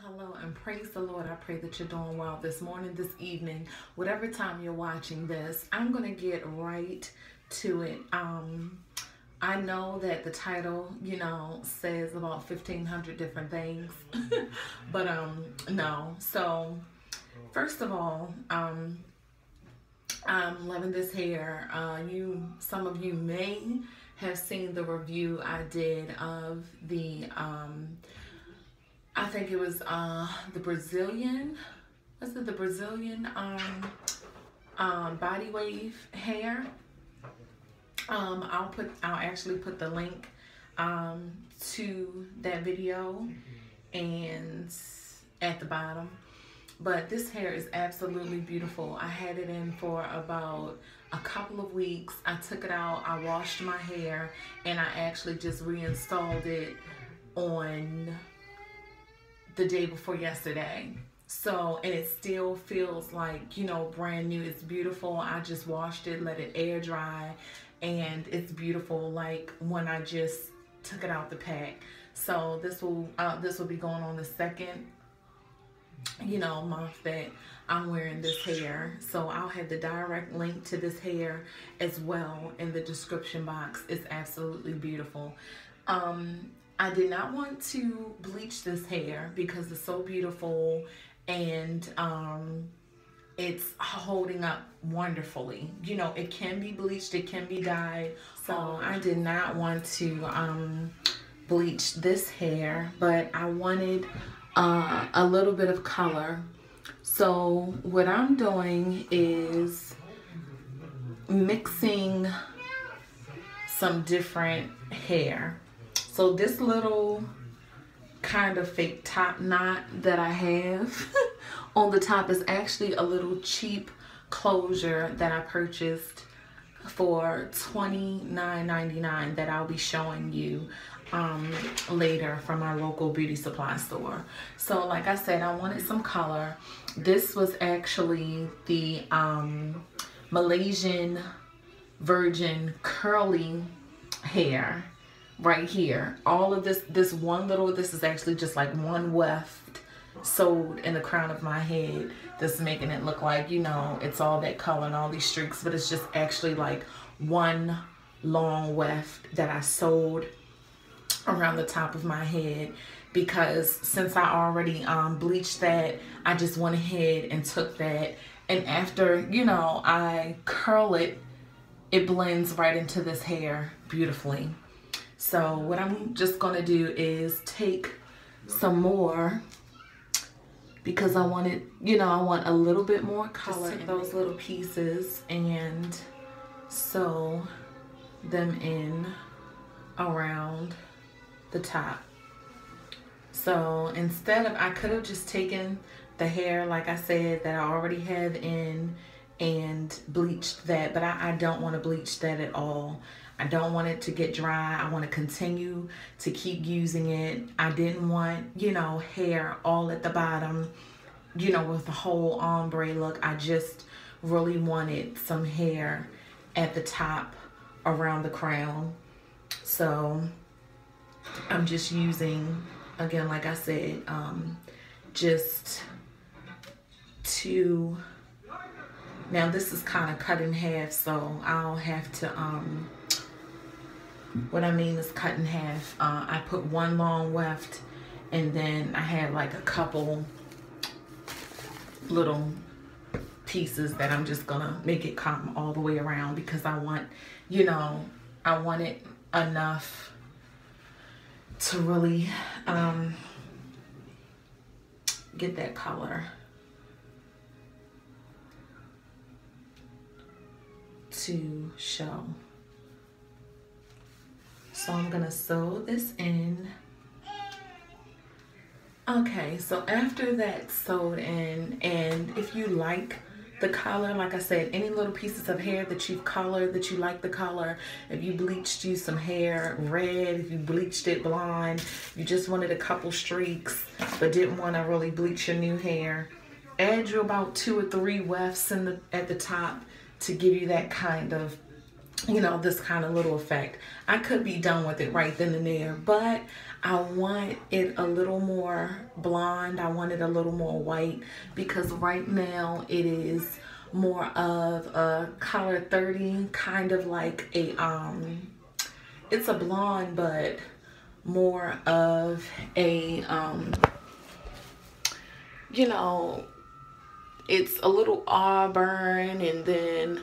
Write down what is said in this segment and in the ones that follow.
Hello, and praise the Lord. I pray that you're doing well this morning, this evening, whatever time you're watching this. I'm going to get right to it. I know that the title, says about 1,500 different things, but no. So, first of all, I'm loving this hair. Some of you may have seen the review I did of the I think it was the Brazilian, body wave hair. I'll actually put the link to that video and at the bottom. But this hair is absolutely beautiful. I had it in for about a couple of weeks. I took it out, I washed my hair, and I actually just reinstalled it on the day before yesterday. So, and it still feels like, brand new. It's beautiful. I just washed it, let it air dry, and it's beautiful like when I just took it out the pack. So this will be going on the second month that I'm wearing this hair. So I'll have the direct link to this hair as well in the description box. It's absolutely beautiful. I did not want to bleach this hair because it's so beautiful and it's holding up wonderfully. It can be bleached, it can be dyed. So I did not want to bleach this hair, but I wanted a little bit of color. So what I'm doing is mixing some different hair. So this little kind of fake top knot that I have on the top is actually a little cheap closure that I purchased for $29.99 that I'll be showing you later from my local beauty supply store. So like I said, I wanted some color. This was actually the Malaysian virgin curly hair right here. All of this is actually just like one weft sewed in the crown of my head. That's making it look like, it's all that color and all these streaks, but it's just actually like one long weft that I sewed around the top of my head, because since I already bleached that, I just went ahead and took that, and after I curl it, it blends right into this hair beautifully. So what I'm just gonna do is take some more, because I want it, I want a little bit more color. Just take those little pieces and sew them in around the top. So instead of, I could have just taken the hair, like I said, that I already have in and bleached that, but I don't want to bleach that at all. I don't want it to get dry. I want to continue to keep using it. I didn't want, hair all at the bottom, with the whole ombre look. I just really wanted some hair at the top around the crown. So I'm just using, again, like I said, just two. Now this is kind of cut in half, so I'll have to, what I mean is cut in half. I put one long weft, and then I had like a couple little pieces that I'm just gonna make it come all the way around, because I want, I want it enough to really get that color to show. So I'm gonna sew this in. Okay, so after that's sewed in, and if you like the color, like I said, any little pieces of hair that you've colored, that you like the color, if you bleached you some hair red, if you bleached it blonde, you just wanted a couple streaks but didn't want to really bleach your new hair, add you about 2 or 3 wefts at the top to give you that kind of you know, this kind of little effect. I could be done with it right then and there, but I want it a little more blonde. I want it a little more white, because right now it is more of a color 30, kind of like a it's a blonde, but more of a you know, it's a little auburn, and then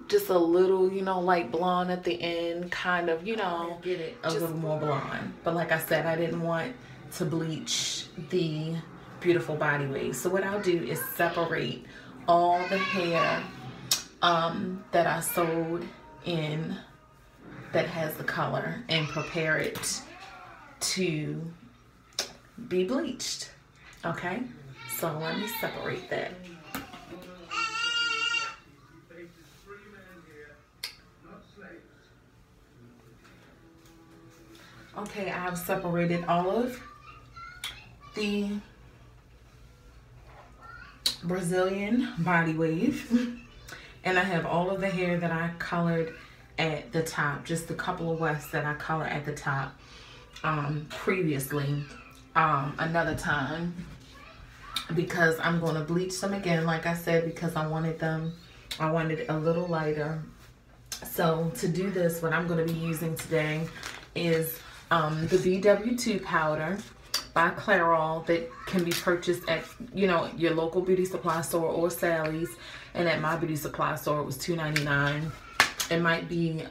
just a little, you know, like blonde at the end, kind of, you know, get it a little more blonde. But like I said, I didn't want to bleach the beautiful body waves. So what I'll do is separate all the hair that I sewed in that has the color and prepare it to be bleached. Okay, so let me separate that. Okay, I have separated all of the Brazilian body wave, and I have all of the hair that I colored at the top, just a couple of wefts that I colored at the top previously another time, because I'm going to bleach them again, like I said, because I wanted it a little lighter. So to do this, what I'm going to be using today is the BW2 powder by Clairol that can be purchased at, you know, your local beauty supply store or Sally's, and at my beauty supply store it was $2.99. It might be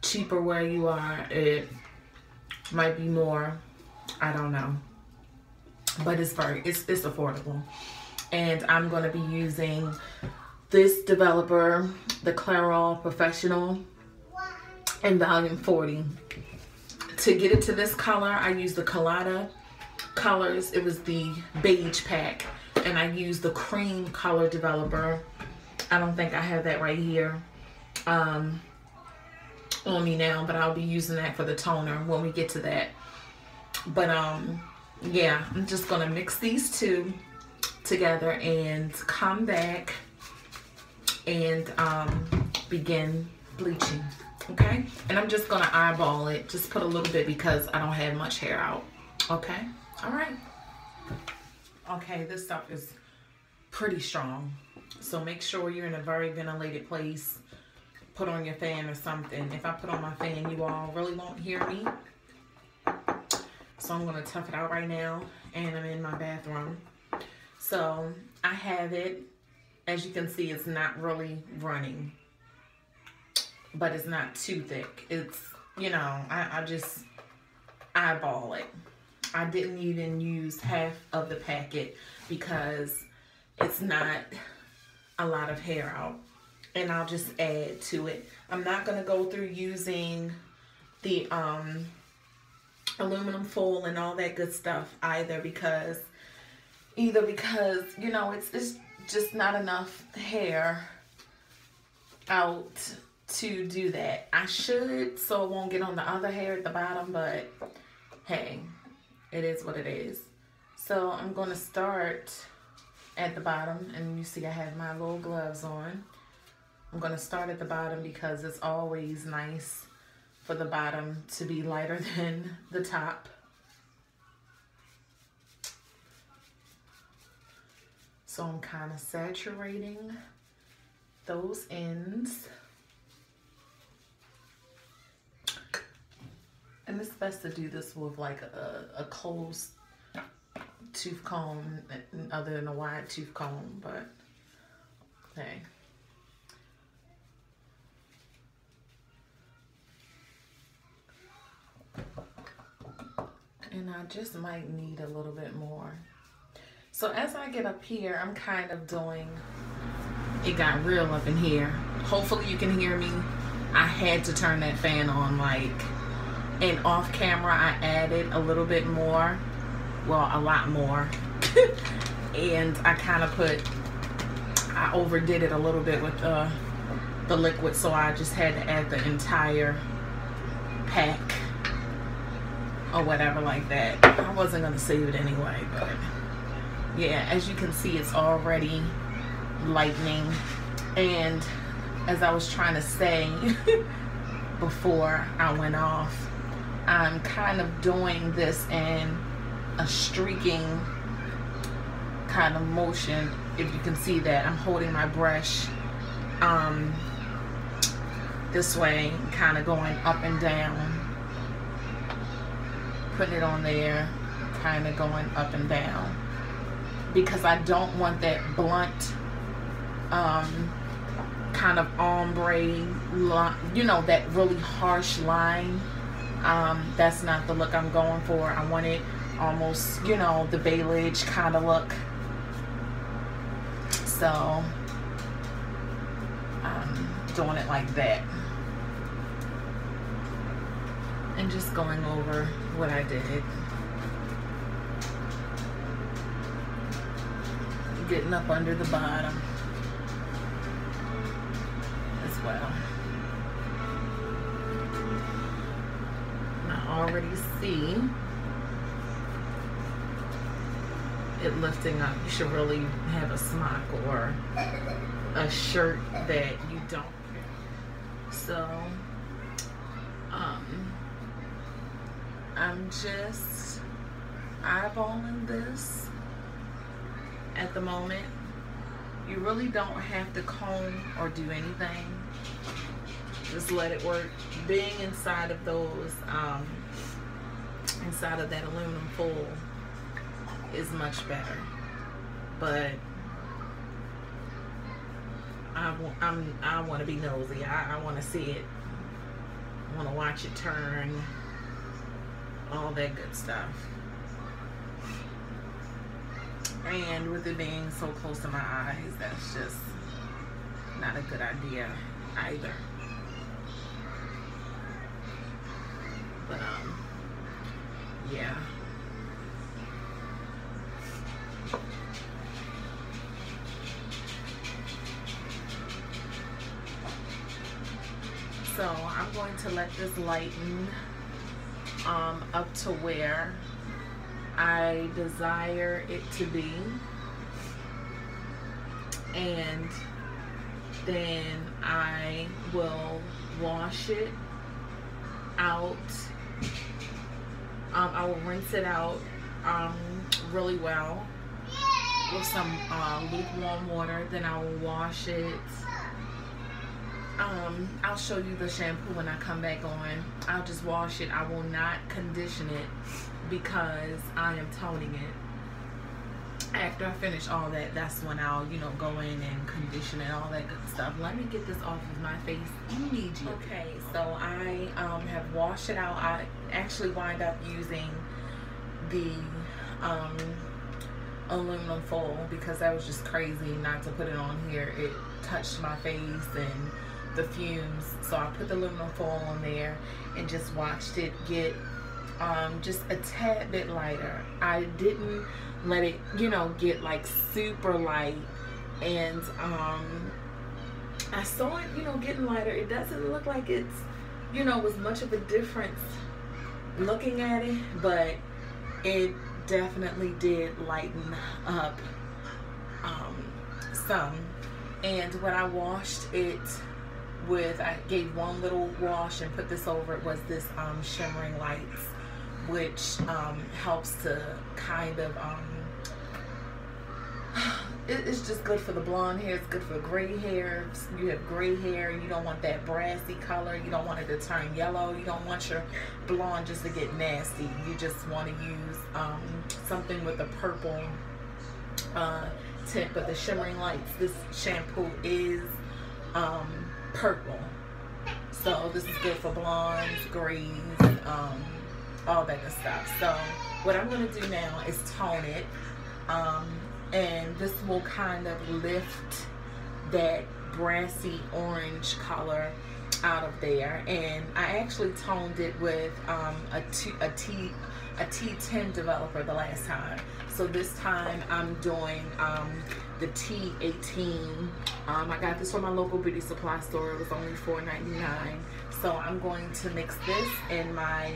cheaper where you are, it might be more, I don't know, but it's affordable. And I'm going to be using this developer, the Clairol Professional in volume 40. To get it to this color, I used the Colada colors. It was the beige pack, and I used the cream color developer. I don't think I have that right here on me now, but I'll be using that for the toner when we get to that. But yeah, I'm just gonna mix these two together and come back and begin bleaching. Okay, and I'm just gonna eyeball it, just put a little bit because I don't have much hair out. Okay, all right. Okay, this stuff is pretty strong, so make sure you're in a very ventilated place. Put on your fan or something. If I put on my fan, you all really won't hear me. So I'm gonna tough it out right now, and I'm in my bathroom. So I have it, as you can see, it's not really running, but it's not too thick. It's, you know, I just eyeball it. I didn't even use half of the packet because it's not a lot of hair out, and I'll just add to it. I'm not going to go through using the aluminum foil and all that good stuff either, because you know, it's just not enough hair out to do that. I should, so it won't get on the other hair at the bottom, but hey, it is what it is. So I'm going to start at the bottom, and you see I have my little gloves on. I'm going to start at the bottom because it's always nice for the bottom to be lighter than the top. So I'm kind of saturating those ends. And it's best to do this with like a closed tooth comb other than a wide tooth comb, but hey. And I just might need a little bit more. So as I get up here, I'm kind of doing, it got real up in here. Hopefully you can hear me. I had to turn that fan on, like, and off camera I added a little bit more, well, a lot more. And I kind of I overdid it a little bit with the liquid, so I just had to add the entire pack or whatever like that. I wasn't gonna save it anyway, but yeah, as you can see, it's already lightening, and as I was trying to say before I went off, I'm kind of doing this in a streaking kind of motion. If you can see that, I'm holding my brush this way, kind of going up and down, putting it on there, kind of going up and down, because I don't want that blunt kind of ombre line, you know, that really harsh line. That's not the look I'm going for. I want it almost, you know, the beige kind of look. So I'm doing it like that and just going over what I did, getting up under the bottom as well. I already see it lifting up. You should really have a smock or a shirt that you don't wear. So I'm just eyeballing this at the moment. You really don't have to comb or do anything. Just let it work. Being inside of those, inside of that aluminum foil is much better. But I want to be nosy. I want to see it. I want to watch it turn. All that good stuff. And with it being so close to my eyes, that's just not a good idea either. But yeah. So I'm going to let this lighten up to where I desire it to be, and then I will wash it out. I will rinse it out really well with some lukewarm water. Then I will wash it. I'll show you the shampoo when I come back on. I'll just wash it. I will not condition it because I am toning it. After I finish all that, that's when I'll, you know, go in and condition and all that good stuff. Let me get this off of my face immediately. Okay, so I have washed it out. I actually wind up using the aluminum foil because that was just crazy not to put it on here. It touched my face and the fumes, so I put the aluminum foil on there and just watched it get just a tad bit lighter. I didn't let it, you know, get like super light, and I saw it, you know, getting lighter. It doesn't look like it's, you know, was much of a difference looking at it, but it definitely did lighten up some. And when I washed it with, I gave one little wash and put this over it, was this shimmering lights, which helps to kind of it's just good for the blonde hair. It's good for gray hair. You have gray hair and you don't want that brassy color. You don't want it to turn yellow. You don't want your blonde just to get nasty. You just want to use something with a purple tint. But the shimmering lights, this shampoo is purple, so this is good for blondes, grays, all that good stuff. So what I'm going to do now is tone it, and this will kind of lift that brassy orange color out of there. And I actually toned it with a T10 developer the last time. So this time I'm doing the T18. I got this from my local beauty supply store. It was only $4.99. So I'm going to mix this in my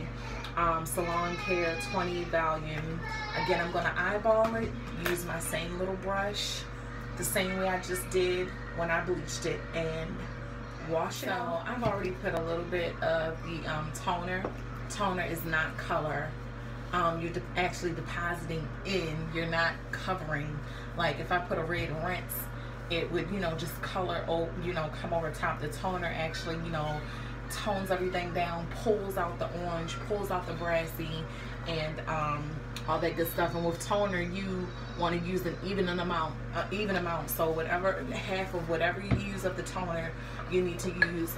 Salon Care 20 volume. Again, I'm going to eyeball it, use my same little brush, the same way I just did when I bleached it, and wash it out. I've already put a little bit of the toner. Toner is not color. You're actually depositing in. You're not covering. Like if I put a red rinse, it would, you know, just color, you know, come over top. The toner actually, you know, tones everything down, pulls out the orange, pulls out the brassy, and all that good stuff. And with toner, you want to use an even amount. So whatever, half of whatever you use of the toner, you need to use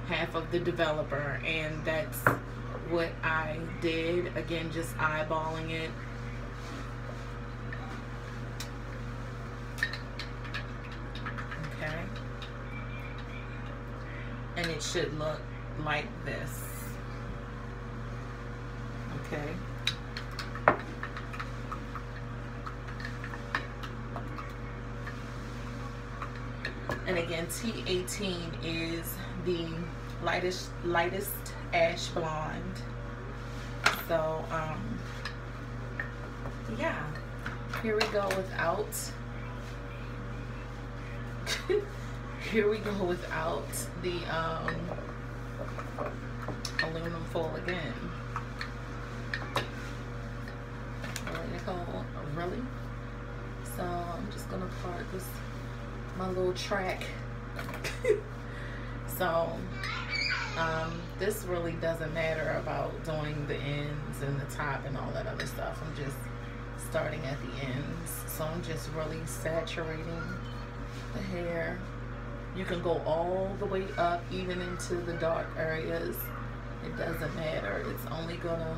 half of the developer, and that's what I did. Again, just eyeballing it. Okay, and it should look like this. Okay. And again, T18 is the lightest ash blonde. So yeah, here we go without here we go without the aluminum foil again. Really, Nicole? Really? So I'm just gonna part this, my little track. So this really doesn't matter about doing the ends and the top and all that other stuff. I'm just starting at the ends. So I'm just really saturating the hair. You can go all the way up, even into the dark areas. It doesn't matter. It's only gonna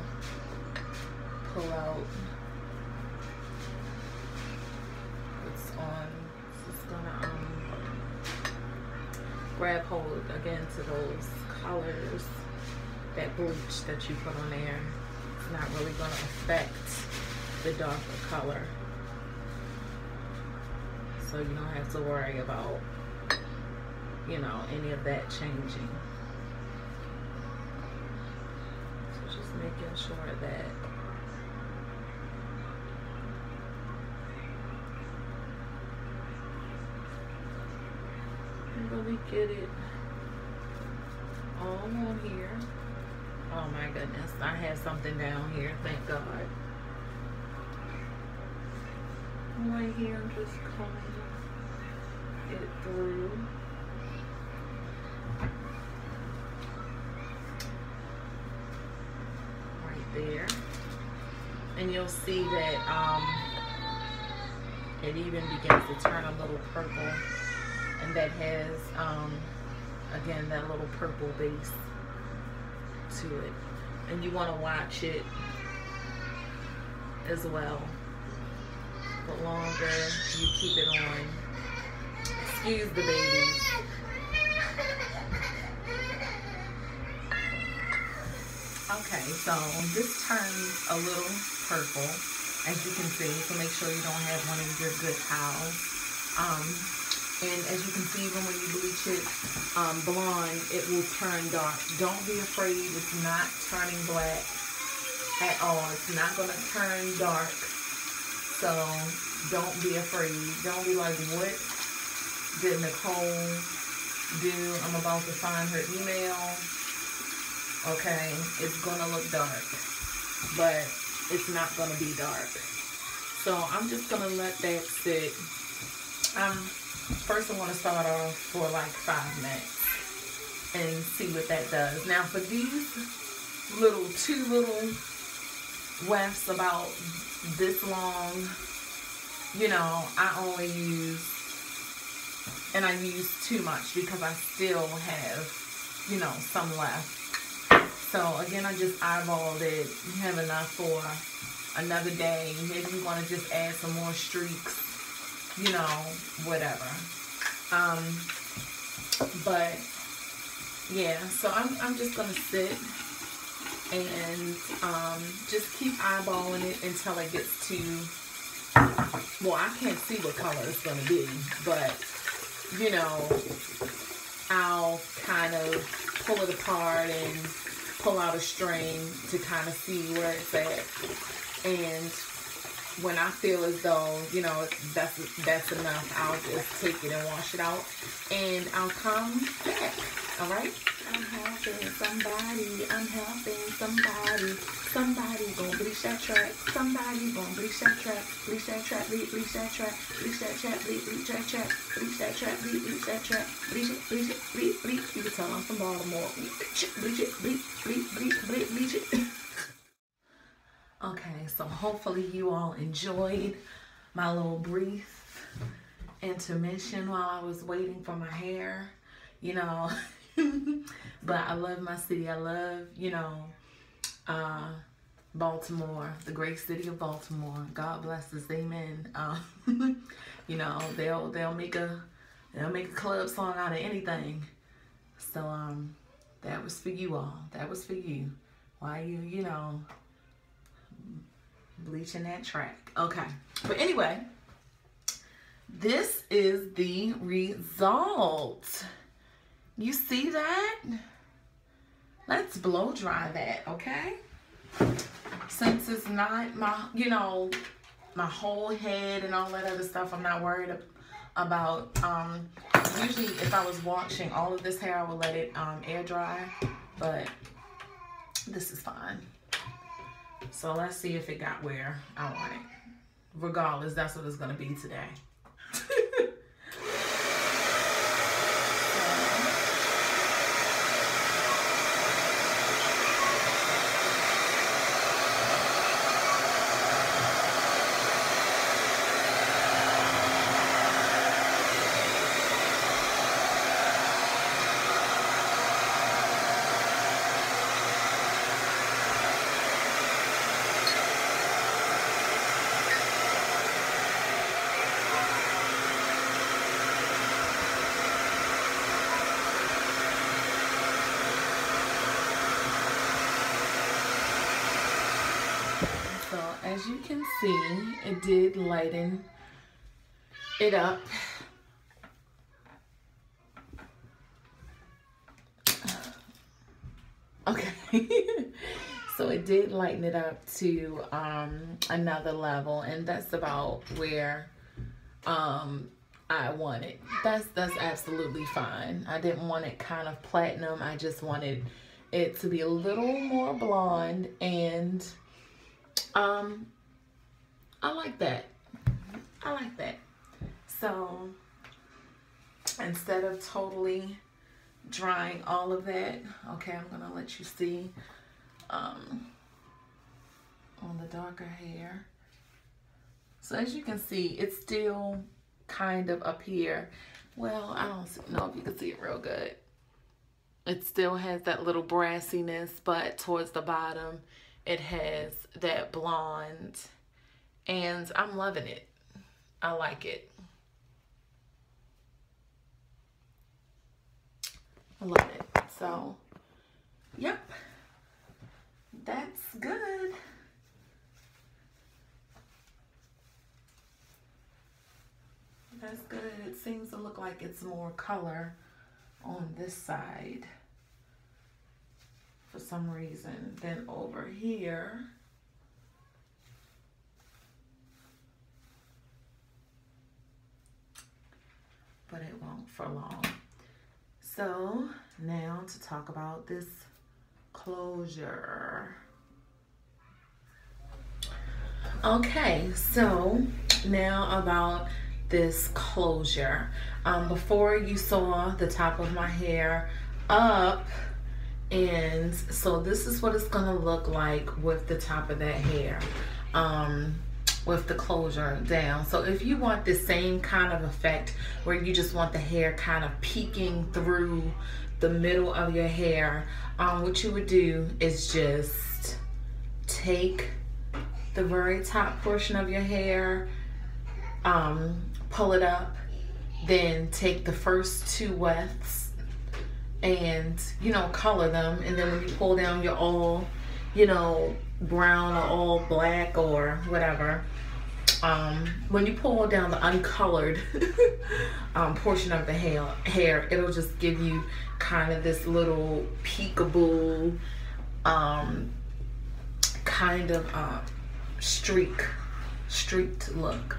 pull out what's on. It's gonna grab hold again to those colors, that bleach that you put on there. It's not really gonna affect the darker color. So you don't have to worry about, you know, any of that changing. So just making sure that you really get it all on here. Oh my goodness, I have something down here, thank God. Right here, I'm just combing it through. Right there. And you'll see that it even begins to turn a little purple. And that has, again, that little purple base to it. And you want to watch it as well. The longer you keep it on. Excuse the babies. Okay, so this turns a little purple, as you can see. So make sure you don't have one of your good towels. And as you can see, even when you bleach it blonde, it will turn dark. Don't be afraid. It's not turning black at all. It's not going to turn dark. So don't be afraid. Don't be like, what did Nicole do? I'm about to find her email. Okay, it's going to look dark, but it's not going to be dark. So I'm just going to let that sit. First I want to start off for like 5 minutes and see what that does. Now for these two little wefts about this long, you know, I only use, and I use too much because I still have, you know, some left. So again, I just eyeballed it. You have enough for another day. Maybe you want to just add some more streaks, you know, whatever. But yeah, so I'm just gonna sit and just keep eyeballing it until it gets to, well, I can't see what color it's gonna be, but you know, I'll kind of pull it apart and pull out a string to kind of see where it's at. And when I feel as though, you know, that's enough, I'll just take it and wash it out, and I'll come back. All right. I'm helping somebody. I'm helping somebody. Somebody gonna bleach that track. Somebody gonna bleach that track. Bleach that track. Bleach that track. Bleach that track. Bleach that track. Bleach that track. Bleach that track. Bleach it. Bleach it. Bleach. Bleach. You can tell I'm from Baltimore. Bleach it. Bleach it. Bleach. Bleach. Bleach. Bleach it. Okay, so hopefully you all enjoyed my little brief intermission while I was waiting for my hair, you know. But I love my city. I love, you know, Baltimore, the great city of Baltimore. God bless us, amen. You know, they'll make a club song out of anything. So that was for you all. That was for you. Why you know, bleaching that track. Okay, but anyway, this is the result. You see that? Let's blow dry that, okay? Since it's not my, you know, my whole head and all that other stuff, I'm not worried about. Usually if I was washing all of this hair, I would let it air dry, but this is fine. So let's see if it got where I want it. Regardless, that's what it's gonna be today. As you can see, it did lighten it up. Okay. So it did lighten it up to another level, and that's about where I want it. That's absolutely fine. I didn't want it kind of platinum. I just wanted it to be a little more blonde, and I like that. I like that. So instead of totally drying all of that, okay, I'm gonna let you see on the darker hair. So as you can see, it's still kind of up here. Well, I don't know if you can see it real good. It still has that little brassiness, but towards the bottom it has that blonde, and I'm loving it. I like it. I love it. So, yep, that's good. That's good. It seems to look like it's more color on this side for some reason than over here. But it won't for long. So now to talk about this closure. Okay, so now about this closure. Before you saw the top of my hair up, and so this is what it's gonna look like with the top of that hair, with the closure down. So if you want the same kind of effect where you just want the hair kind of peeking through the middle of your hair, what you would do is just take the very top portion of your hair, pull it up, then take the first two wefts and, you know, color them, and then when you pull down your all, you know, brown or all black or whatever, when you pull down the uncolored portion of the hair, it'll just give you kind of this little peekaboo kind of streak streaked look.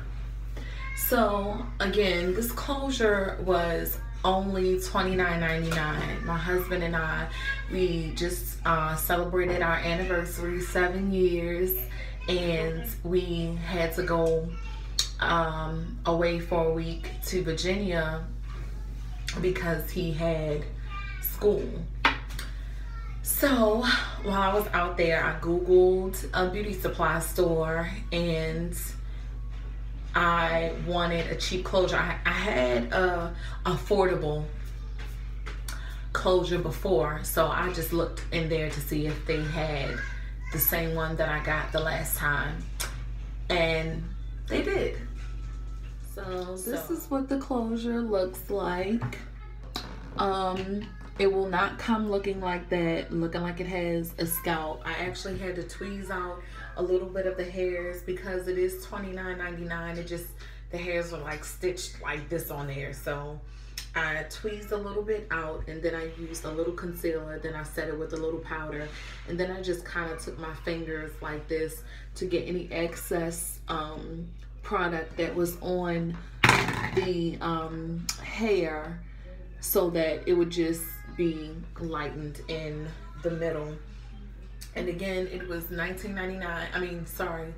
So again, this closure was only $29.99. My husband and I, we just celebrated our anniversary, 7 years, and we had to go away for a week to Virginia because he had school. So while I was out there, I Googled a beauty supply store and I wanted a cheap closure. I had a affordable closure before, so I just looked in there to see if they had the same one that I got the last time, and they did. So this is what the closure looks like. It will not come looking like that, looking like it has a scalp. I actually had to tweeze out a little bit of the hairs because it is $29.99. It just, the hairs are like stitched like this on there. So I tweezed a little bit out, and then I used a little concealer, then I set it with a little powder, and then I just kind of took my fingers like this to get any excess product that was on the hair, so that it would just be lightened in the middle. And again, it was $19.99. I mean, sorry,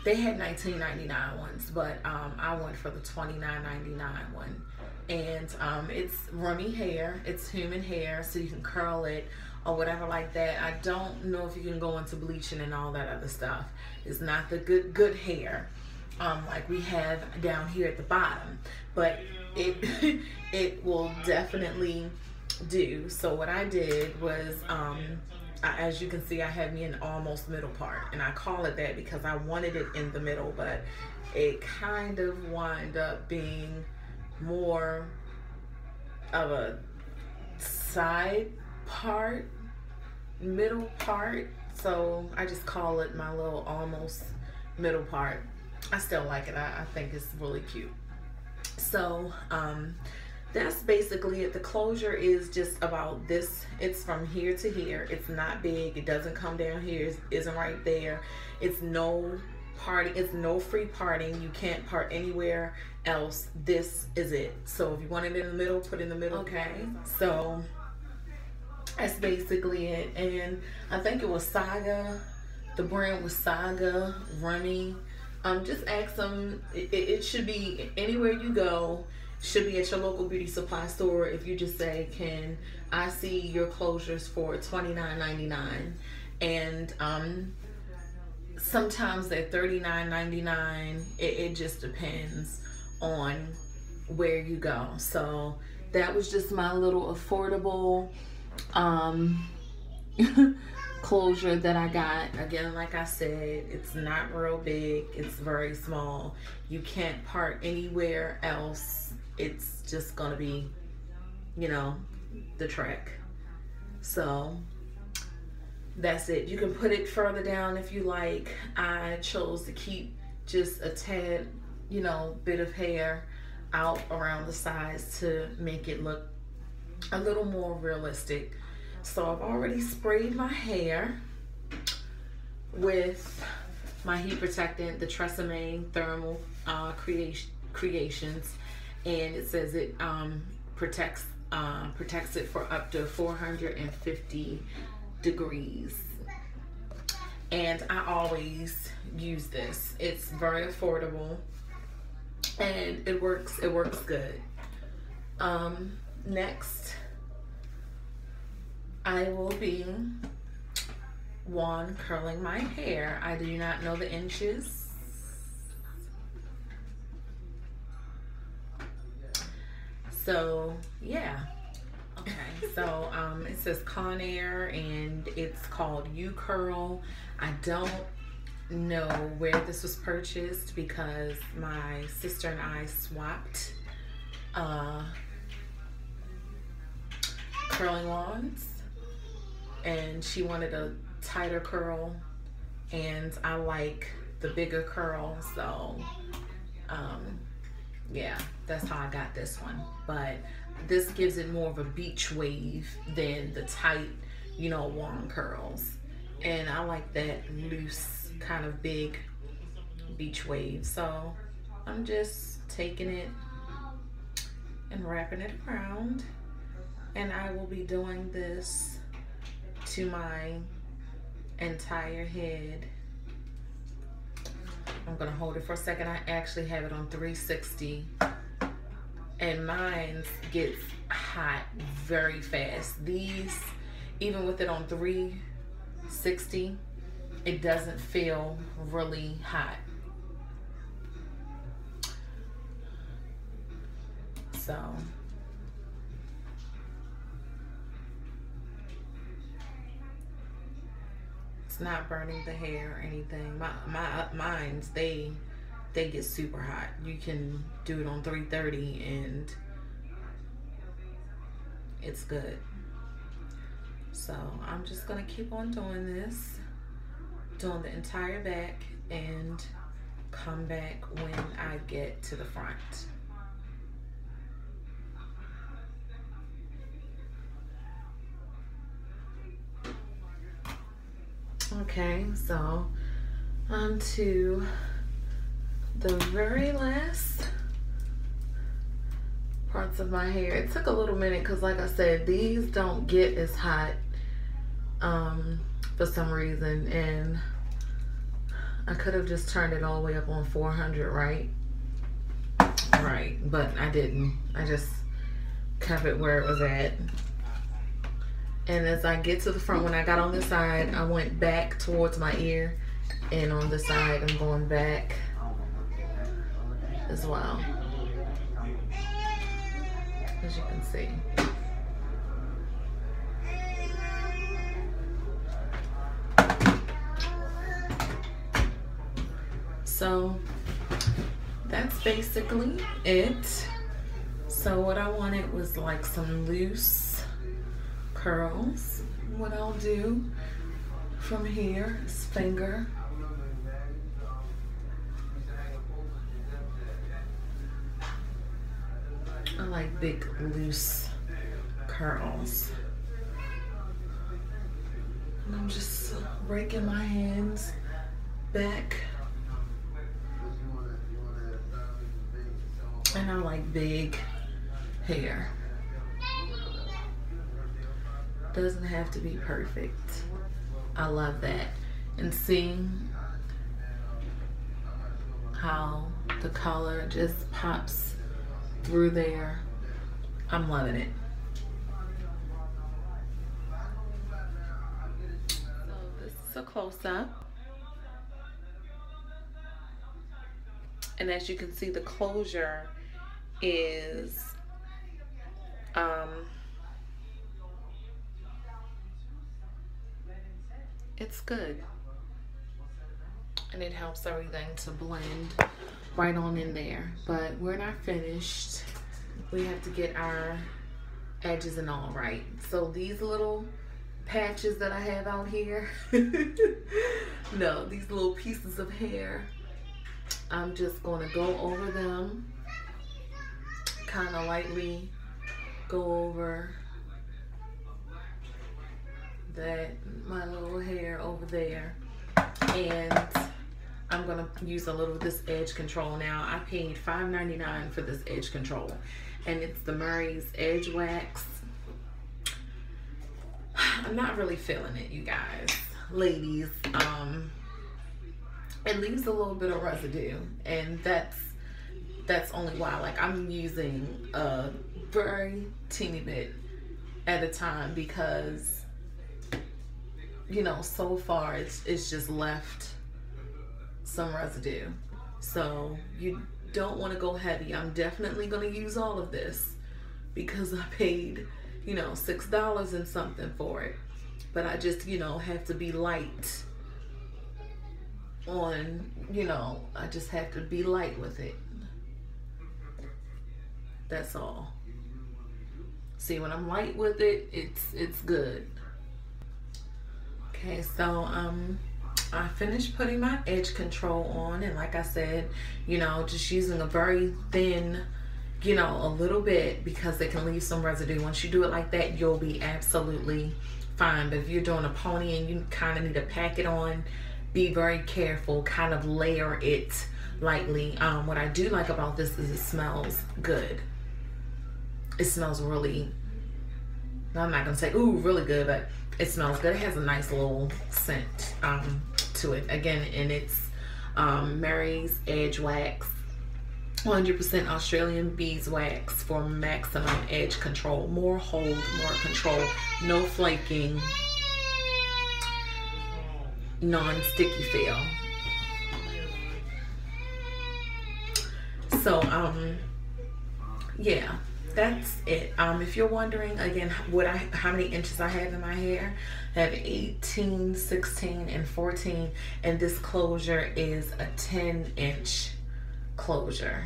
they had $19.99 ones, but I went for the $29.99 one. And it's rummy hair, it's human hair, so you can curl it or whatever like that. I don't know if you can go into bleaching and all that other stuff. It's not the good hair like we have down here at the bottom, but it it will definitely do. So what I did was, as you can see, I have me an almost middle part, and I call it that because I wanted it in the middle, but it kind of wound up being more of a side part, middle part, so I just call it my little almost middle part. I still like it. I think it's really cute. So that's basically it. The closure is just about this. It's from here to here. It's not big. It doesn't come down here. It isn't right there. It's no parting. It's no free parting. You can't part anywhere else. This is it. So if you want it in the middle, put it in the middle. Okay. So that's basically it. And I think it was Saga. The brand was Saga Rummy. Just ask them. It should be anywhere you go. Should be at your local beauty supply store. If you just say, can I see your closures for $29.99? And sometimes they're $39.99. It just depends on where you go. So that was just my little affordable closure that I got. Again, like I said, it's not real big. It's very small. You can't part anywhere else. It's just gonna be, you know, the track. So that's it. You can put it further down if you like. I chose to keep just a tad, you know, bit of hair out around the sides to make it look a little more realistic. So I've already sprayed my hair with my heat protectant, the Tresemme Thermal Creations, and it says it protects it for up to 450 degrees. And I always use this. It's very affordable and it works good. Next, I will be curling my hair. I do not know the inches. So yeah. Okay, so it says Conair and it's called U-Curl. I don't know where this was purchased because my sister and I swapped curling wands, and she wanted a tighter curl and I like the bigger curl, so yeah, that's how I got this one. But this gives it more of a beach wave than the tight, you know, wand curls, and I like that loose kind of big beach wave. So I'm just taking it and wrapping it around, and I will be doing this to my entire head. I'm gonna hold it for a second. I actually have it on 360, and mine gets hot very fast. These, even with it on 360, it doesn't feel really hot. So it's not burning the hair or anything. Mine's, they get super hot. You can do it on 330 and it's good. So I'm just gonna keep on doing this, doing the entire back, and come back when I get to the front. Okay, so on to the very last parts of my hair. It took a little minute because, like I said, these don't get as hot for some reason, and I could have just turned it all the way up on 400, right? Right, but I didn't. I just kept it where it was at. And as I get to the front, when I got on this side, I went back towards my ear, and on the side, I'm going back as well, as you can see. So that's basically it. So what I wanted was like some loose curls. What I'll do from here is finger. I like big loose curls. And I'm just breaking my hands back. And I like big hair. Doesn't have to be perfect. I love that. And seeing how the color just pops through there, I'm loving it. So this is a close-up. And as you can see, the closure is it's good, and it helps everything to blend right on in there. But we're not finished. We have to get our edges and all right. So these little patches that I have out here, no, these little pieces of hair, I'm just going to go over them, kind of lightly go over that, my little hair over there. And I'm going to use a little of this edge control now. I paid $5.99 for this edge control, and it's the Murray's Edge Wax. I'm not really feeling it, you guys, ladies. It leaves a little bit of residue, and that's only why. Like, I'm using a very teeny bit at a time because, you know, so far it's just left some residue. So you don't want to go heavy. I'm definitely going to use all of this because I paid, you know, $6 and something for it. But I just, you know, have to be light on, you know, I just have to be light with it. That's all. See, when I'm light with it, it's good. Okay, so I finished putting my edge control on, and like I said, you know, just using a very thin, you know, a little bit, because it can leave some residue. Once you do it like that, you'll be absolutely fine. But if you're doing a pony and you kind of need to pack it on be very careful, kind of layer it lightly. What I do like about this is it smells good. It smells really, I'm not gonna say ooh really good, but it smells good. It has a nice little scent to it. Again, and it's Mary's Edge Wax, 100% Australian beeswax for maximum edge control. More hold, more control, no flaking, non-sticky feel. So yeah, that's it. If you're wondering again how many inches I have in my hair, I have 18, 16, and 14, and this closure is a 10-inch closure.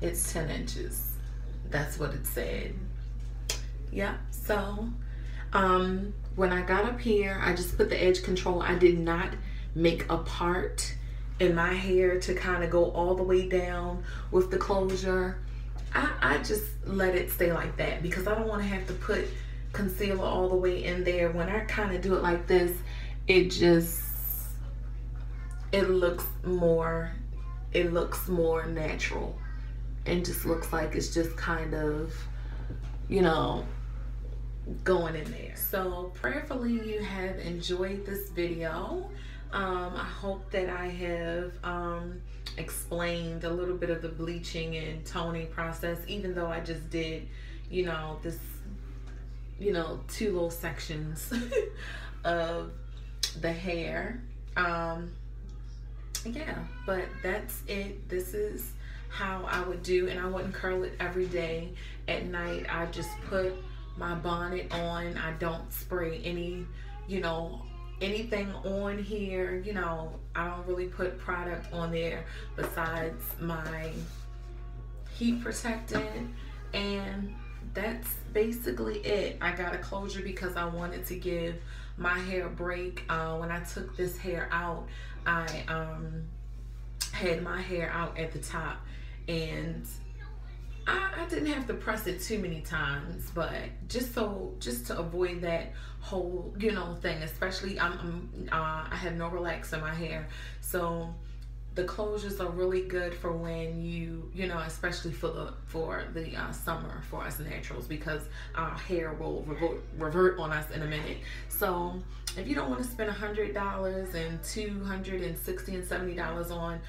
It's 10 inches. That's what it said. Yeah, so when I got up here, I just put the edge control. I did not make a part in my hair to kind of go all the way down with the closure. I just let it stay like that because I don't want to have to put concealer all the way in there. When I kind of do it like this, it looks more natural and just looks like it's just kind of, you know, going in there. So prayerfully you have enjoyed this video. I hope that I have explained a little bit of the bleaching and toning process, even though I just did, you know, this, you know, 2 little sections of the hair. Yeah, but that's it. This is how I would do, and I wouldn't curl it every day. At night I just put my bonnet on. I don't spray any, you know, anything on here. You know, I don't really put product on there besides my heat protectant, and that's basically it. I got a closure because I wanted to give my hair a break. When I took this hair out, I had my hair out at the top, and I didn't have to press it too many times, but just to avoid that whole, you know, thing. Especially I have no relax in my hair, so the closures are really good for when you know, especially for the summer for us naturals, because our hair will revert on us in a minute. So if you don't want to spend $100 and $260 and $70 on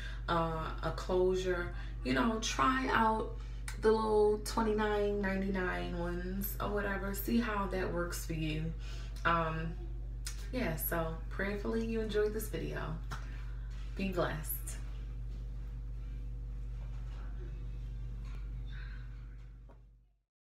a closure, you know, try out the little $29.99 ones or whatever. See how that works for you. Yeah, so prayerfully you enjoyed this video. Be blessed.